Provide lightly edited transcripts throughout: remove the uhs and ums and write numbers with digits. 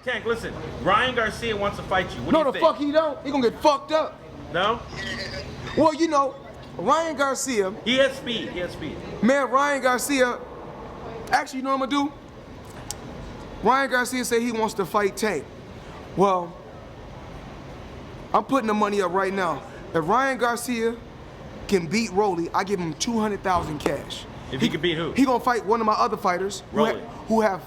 Tank, listen. Ryan Garcia wants to fight you. What No, do you the think? fuck he don't. He gonna get fucked up. No? Well, you know, Ryan Garcia. He has speed. He has speed. Man, Ryan Garcia. Actually, you know what I'm gonna do? Ryan Garcia said he wants to fight Tank. Well, I'm putting the money up right now. If Ryan Garcia can beat Rolly, I give him 200,000 cash. If he can beat who? He gonna fight one of my other fighters who have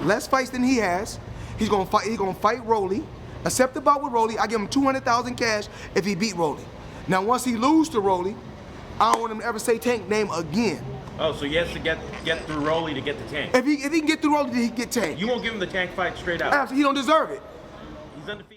less fights than he has. He's gonna fight Rolly. Accept the bout with Rolly. I give him 200,000 cash if he beat Rolly. Now, once he lose to Rolly, I don't want him to ever say Tank name again. Oh, so he has to get through Rolly to get the Tank. If he can get through Rolly, then he can get Tank. You won't give him the Tank fight straight out. Absolutely, he don't deserve it. He's undefeated.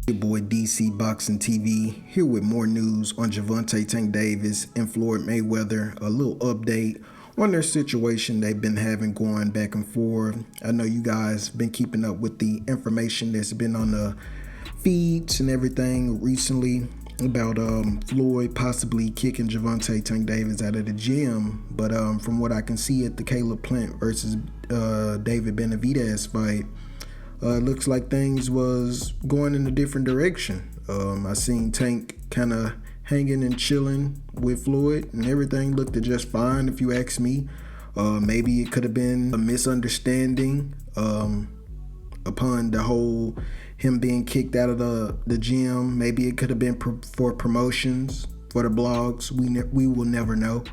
Your boy DC Boxing TV here with more news on Gervonta Tank Davis and Floyd Mayweather. A little update on their situation they've been having going back and forth. I know you guys been keeping up with the information that's been on the feeds and everything recently about Floyd possibly kicking Gervonta Tank Davis out of the gym. But from what I can see at the Caleb Plant versus David Benavidez fight, looks like things was going in a different direction. I seen Tank kind of hanging and chilling with Floyd, and everything looked just fine if you ask me. Maybe it could have been a misunderstanding upon the whole him being kicked out of the gym. Maybe it could have been for promotions, for the blogs. We will never know.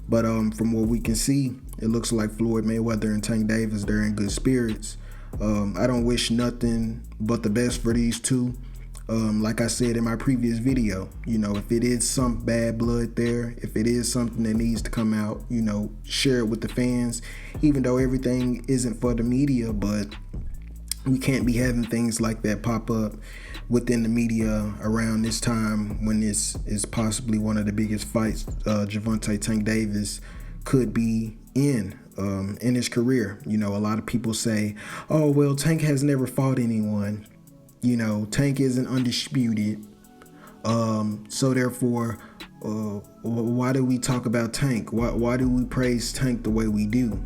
But from what we can see, it looks like Floyd Mayweather and Tank Davis, they're in good spirits. I don't wish nothing but the best for these two. Like I said in my previous video, you know, if it is some bad blood there, if it is something that needs to come out, you know, share it with the fans, even though everything isn't for the media. But we can't be having things like that pop up within the media around this time when this is possibly one of the biggest fights Gervonta Tank Davis could be in his career. You know, a lot of people say, oh, well, Tank has never fought anyone. You know, Tank isn't undisputed. So therefore, why do we talk about Tank? Why do we praise Tank the way we do?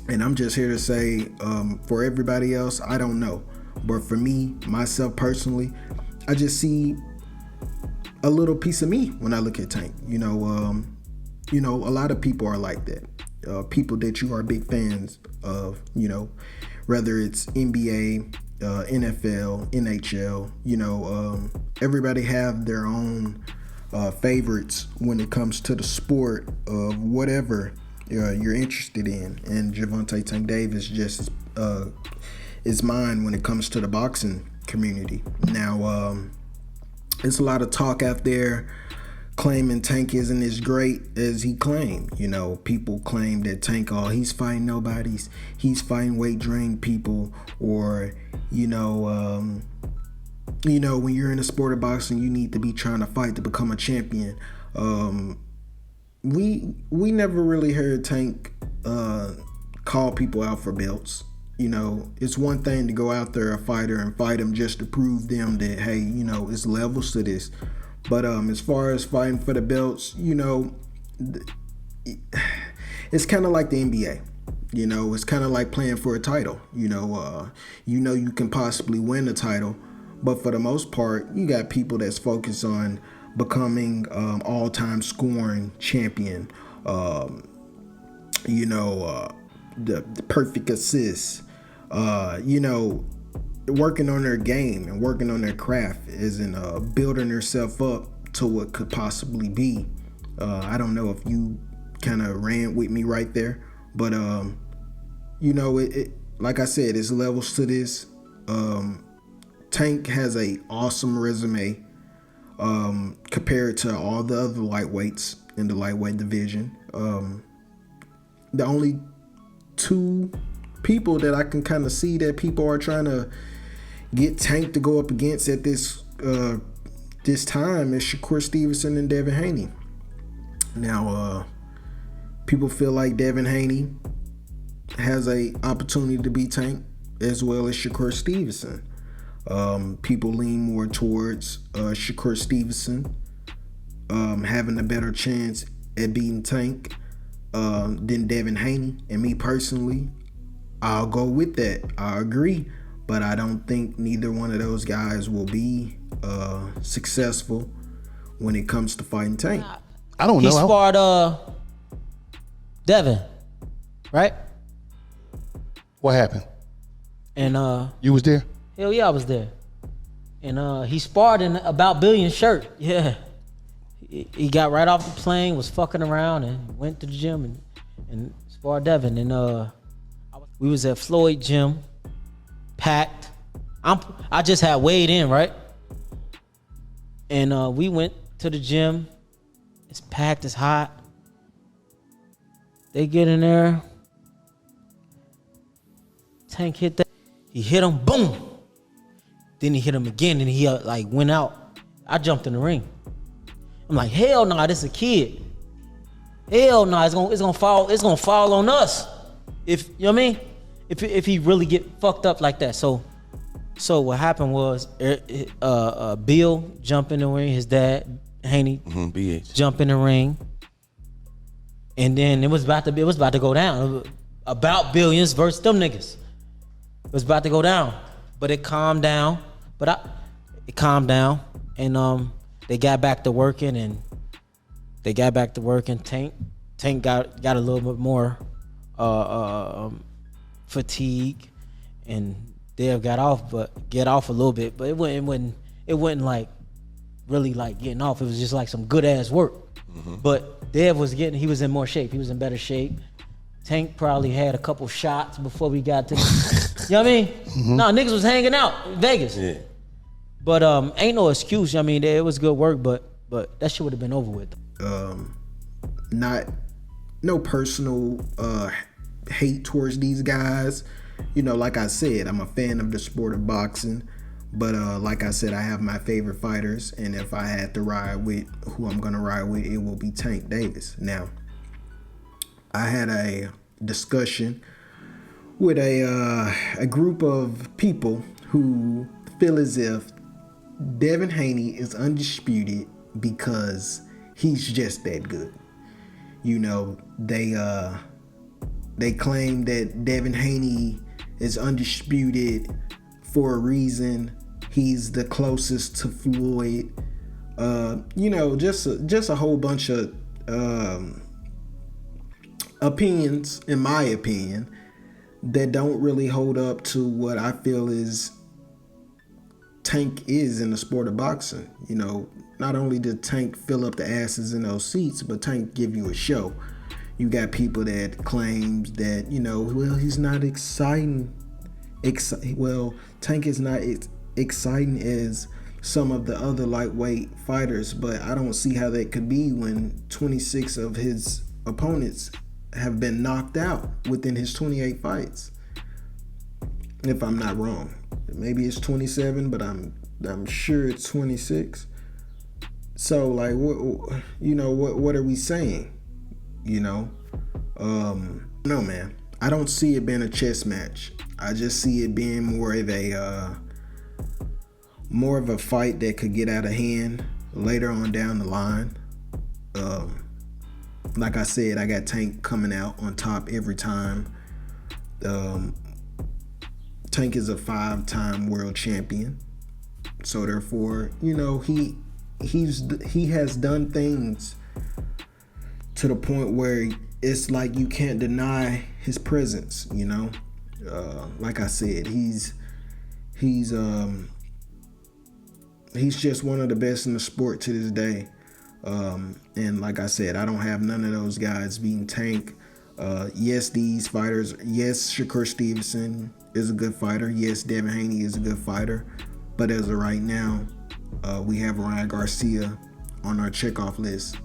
And I'm just here to say, for everybody else, I don't know. But for me, myself personally, I just see a little piece of me when I look at Tank. You know, a lot of people are like that. People that you are big fans of, you know, whether it's NBA, NFL, NHL, you know, everybody have their own favorites when it comes to the sport of whatever you're interested in. And Gervonta Tank Davis just is mine when it comes to the boxing community. Now, there's a lot of talk out there claiming Tank isn't as great as he claimed. You know, people claim that Tank, he's fighting nobodies, he's fighting weight drained people, or when you're in the sport of boxing, you need to be trying to fight to become a champion. We never really heard Tank call people out for belts. You know, it's one thing to go out there a fighter and fight him just to prove them that, hey, you know, it's levels to this. But as far as fighting for the belts, you know, it's kind of like the NBA. You know, it's kind of like playing for a title. You know, you can possibly win a title, but for the most part, you got people that's focused on becoming all-time scoring champion. The perfect assists. Working on their game and working on their craft isn't building themselves up to what could possibly be. I don't know if you kind of ran with me right there, but it like I said, it's levels to this. Tank has a awesome resume. compared to all the other lightweights in the lightweight division. The only two people that I can kind of see that people are trying to get Tank to go up against at this time is Shakur Stevenson and Devin Haney. Now, people feel like Devin Haney has a opportunity to beat Tank as well as Shakur Stevenson. People lean more towards Shakur Stevenson having a better chance at beating Tank than Devin Haney. And me personally, I'll go with that. I agree. But I don't think neither one of those guys will be successful when it comes to fighting Tank. I don't know. He sparred Devin, right? What happened? And You was there? hell yeah, I was there. And he sparred in About Billion shirt. Yeah. He got right off the plane, was fucking around, and went to the gym and sparred Devin. And we was at Floyd gym, packed. I just had weighed in, right? And we went to the gym. It's packed, it's hot. They get in there. Tank hit that. He hit him, boom. Then he hit him again, and he like went out. I jumped in the ring. I'm like, hell no, this is a kid. Hell no, it's gonna fall on us. If you know what I mean? If he really get fucked up like that. So what happened was Bill jumped in the ring, his dad, Haney, BH. jump in the ring. And then it was about to go down. About Billions versus them niggas. It was about to go down. But it calmed down. It calmed down. And they got back to working, Tank got a little bit more fatigue, and Dev got off a little bit, but it wasn't like really like getting off. It was just like some good ass work. But Dev he was in more shape. He was in better shape. Tank probably had a couple shots before we got to you know what I mean? Nah, niggas was hanging out in Vegas. Yeah. But ain't no excuse. I mean, it was good work, but that shit would have been over with. No personal hate towards these guys. You know, like I said, I'm a fan of the sport of boxing. But like I said, I have my favorite fighters, and if I had to ride with who I'm gonna ride with, it will be Tank Davis. Now, I had a discussion with a group of people who feel as if Devin Haney is undisputed because he's just that good. You know, they claim that Devin Haney is undisputed for a reason. He's the closest to Floyd. You know, just a whole bunch of opinions, in my opinion, that don't really hold up to what I feel is Tank is in the sport of boxing. You know, not only did Tank fill up the asses in those seats, but Tank give you a show. You got people that claims that, you know, well, he's not exciting. Well, Tank is not as exciting as some of the other lightweight fighters, but I don't see how that could be when 26 of his opponents have been knocked out within his 28 fights. If I'm not wrong. Maybe it's 27, but I'm sure it's 26. So like, what are we saying? You know, no, man. I don't see it being a chess match. I just see it being more of a fight that could get out of hand later on down the line. Like I said, I got Tank coming out on top every time. Tank is a 5-time world champion, so therefore, you know, he has done things to the point where it's like you can't deny his presence. You know, like I said, he's just one of the best in the sport to this day. And like I said, I don't have none of those guys beating Tank. Yes, these fighters. Yes, Shakur Stevenson is a good fighter. Yes, Devin Haney is a good fighter. But as of right now, we have Ryan Garcia on our checkoff list.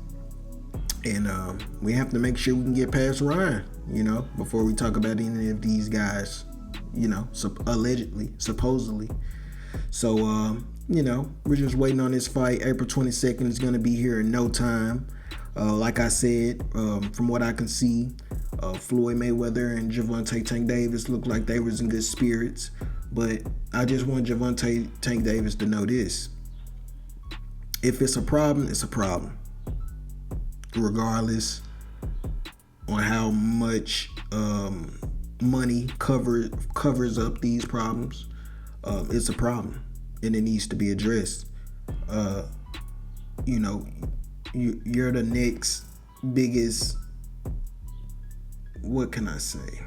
And we have to make sure we can get past Ryan, you know, before we talk about any of these guys, you know, allegedly, supposedly. So, you know, we're just waiting on this fight. April 22nd is going to be here in no time. Like I said, from what I can see, Floyd Mayweather and Gervonta Tank Davis look like they was in good spirits. But I just want Gervonta Tank Davis to know this. If it's a problem, it's a problem. Regardless on how much money covers up these problems, it's a problem and it needs to be addressed. You know, you're the next biggest, what can I say?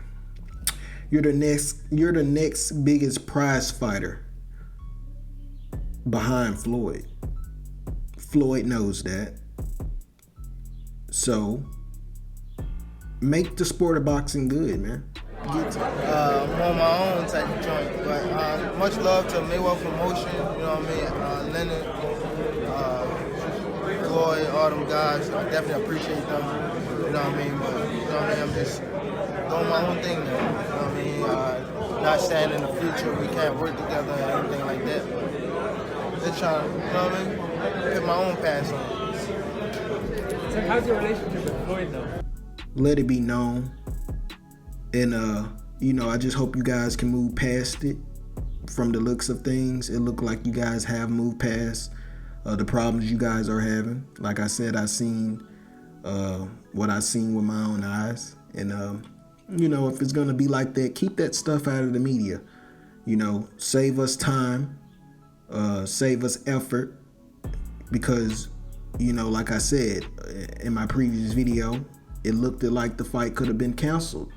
You're the next biggest prize fighter behind Floyd. Floyd knows that. So make the sport of boxing good, man. I'm on my own type of joint, but much love to Mayweather Promotion, you know what I mean, Leonard, Floyd, all them guys, I definitely appreciate them, you know what I mean, but, you know what I mean, I'm just doing my own thing now, you know what I mean, not saying in the future we can't work together or anything like that, but just trying to, you know what I mean, put my own pass on. So how's your relationship with Floyd though? Let it be known. And you know, I just hope you guys can move past it. From the looks of things, it looked like you guys have moved past the problems you guys are having. Like I said, I seen what I seen with my own eyes. And you know, if it's gonna be like that, keep that stuff out of the media. You know, save us time, save us effort, because, you know, like I said in my previous video, it looked like the fight could have been canceled.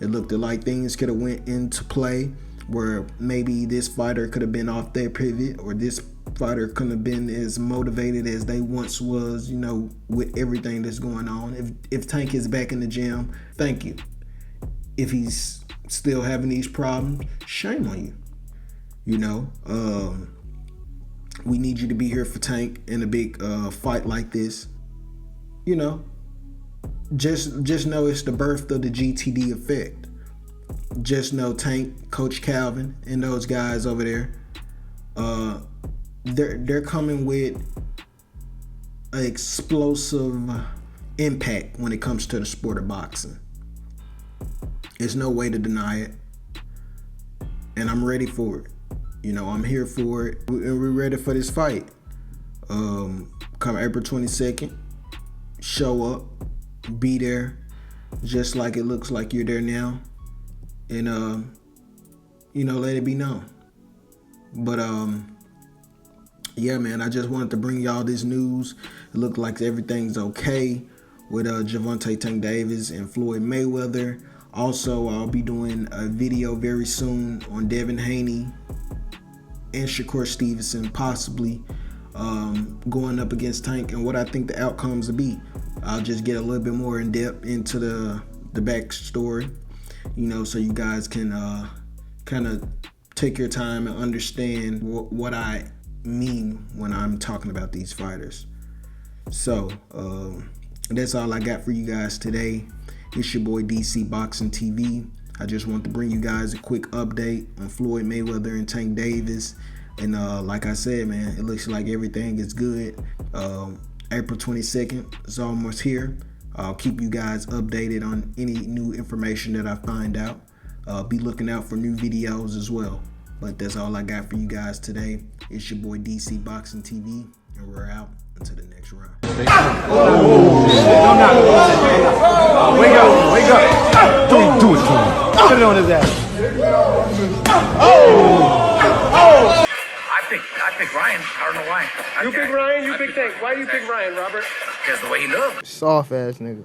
It looked like things could have went into play where maybe this fighter could have been off their pivot, or this fighter couldn't have been as motivated as they once was, you know, with everything that's going on. If Tank is back in the gym, thank you. If he's still having these problems, shame on you. You know, we need you to be here for Tank in a big fight like this. You know, just know it's the birth of the GTD effect. Just know Tank, Coach Calvin, and those guys over there, they're coming with an explosive impact when it comes to the sport of boxing. There's no way to deny it, and I'm ready for it. You know, I'm here for it, and we're ready for this fight. Come April 22nd, show up, be there, just like it looks like you're there now, and you know, let it be known. But yeah, man, I just wanted to bring y'all this news. It looked like everything's okay with Gervonta Tank Davis and Floyd Mayweather. Also, I'll be doing a video very soon on Devin, Haney, and Shakur Stevenson, possibly going up against Tank, and what I think the outcomes will be. I'll just get a little bit more in depth into the backstory, you know, so you guys can kind of take your time and understand what I mean when I'm talking about these fighters. So that's all I got for you guys today. It's your boy DC Boxing TV. I just want to bring you guys a quick update on Floyd Mayweather and Tank Davis. And like I said, man, it looks like everything is good. April 22nd is almost here. I'll keep you guys updated on any new information that I find out. Be looking out for new videos as well. But that's all I got for you guys today. It's your boy DC Boxing TV, and we're out until the next round. Wake up. Do it to him. Put it on his ass. I pick Ryan. I don't know why. You pick Ryan, you pick Tank. Why do you pick Ryan, Robert? Because the way he looks. Soft ass nigga.